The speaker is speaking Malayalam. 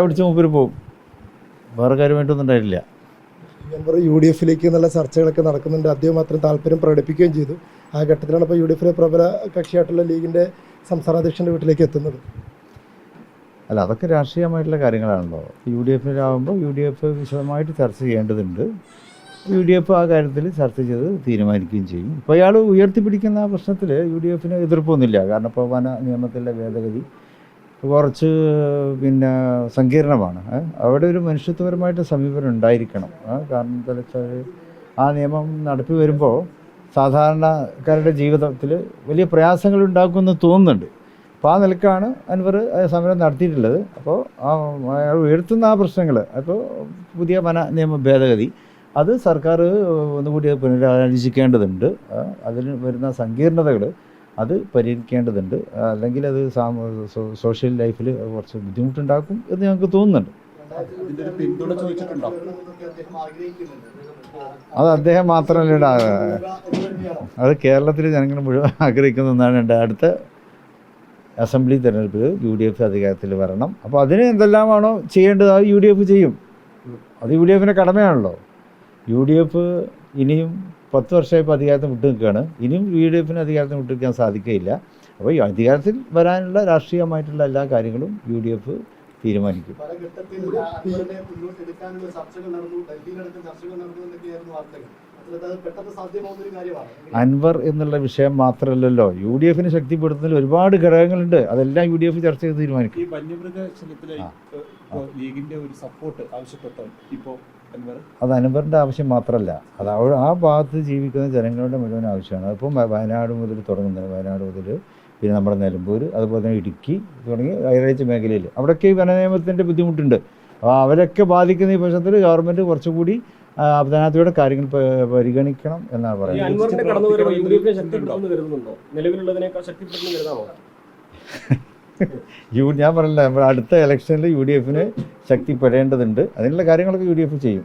പിടിച്ച് മൂപ്പര് പോകും. വേറെ കാര്യമായിട്ടൊന്നും ഉണ്ടായിട്ടില്ല. UDF എന്നുള്ള ചർച്ചകളൊക്കെ നടക്കുന്നുണ്ട്. അദ്ദേഹം മാത്രം താല്പര്യം പ്രകടിപ്പിക്കുകയും ചെയ്തു. ആ ഘട്ടത്തിലാണ് ഇപ്പോൾ UDF പ്രബല കക്ഷിയായിട്ടുള്ള ലീഗിൻ്റെ സംസ്ഥാന അധ്യക്ഷൻ്റെ വീട്ടിലേക്ക് എത്തുന്നത്. അല്ല, അതൊക്കെ രാഷ്ട്രീയമായിട്ടുള്ള കാര്യങ്ങളാണല്ലോ. UDFിലാവുമ്പോൾ UDF വിശദമായിട്ട് ചർച്ച ചെയ്യേണ്ടതുണ്ട്. UDF ആ കാര്യത്തിൽ ചർച്ച ചെയ്ത് തീരുമാനിക്കുകയും ചെയ്യും. ഇപ്പോൾ അയാൾ ഉയർത്തിപ്പിടിക്കുന്ന ആ പ്രശ്നത്തിൽ UDFന് എതിർപ്പൊന്നുമില്ല. കാരണം ഇപ്പോൾ വന നിയമത്തിലെ ഭേദഗതി കുറച്ച് സങ്കീർണമാണ്. അവിടെ ഒരു മനുഷ്യത്വപരമായിട്ട് സമീപനം ഉണ്ടായിരിക്കണം. കാരണം എന്താ വെച്ചാൽ ആ നിയമം നടപ്പി വരുമ്പോൾ സാധാരണക്കാരുടെ ജീവിതത്തിൽ വലിയ പ്രയാസങ്ങൾ ഉണ്ടാക്കുമെന്ന് തോന്നുന്നുണ്ട്. അപ്പോൾ ആ നിലക്കാണ് അൻവർ സമരം നടത്തിയിട്ടുള്ളത്. അപ്പോൾ അയാൾ ഉയർത്തുന്ന ആ പ്രശ്നങ്ങൾ, അപ്പോൾ പുതിയ വന നിയമ ഭേദഗതി അത് സർക്കാർ ഒന്നുകൂടി പുനരാലോചിക്കേണ്ടതുണ്ട്. അതിന് വരുന്ന സങ്കീർണതകൾ അത് പരിഹരിക്കേണ്ടതുണ്ട്. അല്ലെങ്കിൽ അത് സോഷ്യൽ ലൈഫിൽ കുറച്ച് ബുദ്ധിമുട്ടുണ്ടാക്കും എന്ന് ഞങ്ങൾക്ക് തോന്നുന്നുണ്ട്. അത് അദ്ദേഹം മാത്രമല്ല, അത് കേരളത്തിൽ ജനങ്ങൾ മുഴുവൻ ആഗ്രഹിക്കുന്നതാണ്. അടുത്ത അസംബ്ലി തെരഞ്ഞെടുപ്പിൽ UDF അധികാരത്തിൽ വരണം. അപ്പോൾ അതിന് എന്തെല്ലാമാണോ ചെയ്യേണ്ടത് അത് UDF ചെയ്യും. അത് UDFിൻ്റെ കടമയാണല്ലോ. UDF ഇനിയും 10 വർഷമായപ്പോൾ അധികാരത്തിൽ വിട്ടു നിൽക്കുകയാണ്. ഇനിയും UDFിന് അധികാരത്തിൽ വിട്ടു നിൽക്കാൻ സാധിക്കുകയില്ല. അപ്പോൾ ഈ അധികാരത്തിൽ വരാനുള്ള രാഷ്ട്രീയമായിട്ടുള്ള എല്ലാ കാര്യങ്ങളും UDF തീരുമാനിക്കും. അൻവർ എന്നുള്ള വിഷയം മാത്രമല്ലല്ലോ, UDFിനെ ശക്തിപ്പെടുത്തുന്നതിൽ ഒരുപാട് ഘടകങ്ങളുണ്ട്. അതെല്ലാം UDF ചർച്ച ചെയ്ത് തീരുമാനിക്കും. അത് അൻവറിൻ്റെ ആവശ്യം മാത്രമല്ല, അത് ആ ഭാഗത്ത് ജീവിക്കുന്ന ജനങ്ങളുടെ മുഴുവൻ ആവശ്യമാണ്. അതിപ്പം വയനാട് മുതൽ തുടങ്ങുന്നത്, വയനാട് മുതൽ പിന്നെ നമ്മുടെ നിലമ്പൂർ, അതുപോലെ തന്നെ ഇടുക്കി തുടങ്ങി ഹൈറേഞ്ച് മേഖലയിൽ അവിടെയൊക്കെ ഈ വനനിയമത്തിൻ്റെ ബുദ്ധിമുട്ടുണ്ട്. അപ്പോൾ അവരൊക്കെ ബാധിക്കുന്ന ഈ പ്രശ്നത്തിൽ ഗവൺമെൻറ് കുറച്ചുകൂടി അവധാനത്തോടെ കാര്യങ്ങൾ പരിഗണിക്കണം എന്നാണ് പറയുന്നത്. ഞാൻ പറഞ്ഞില്ല, നമ്മുടെ അടുത്ത ഇലക്ഷനിൽ UDFിന് ശക്തിപ്പെടേണ്ടതുണ്ട്. അതിനുള്ള കാര്യങ്ങളൊക്കെ UDF ചെയ്യും.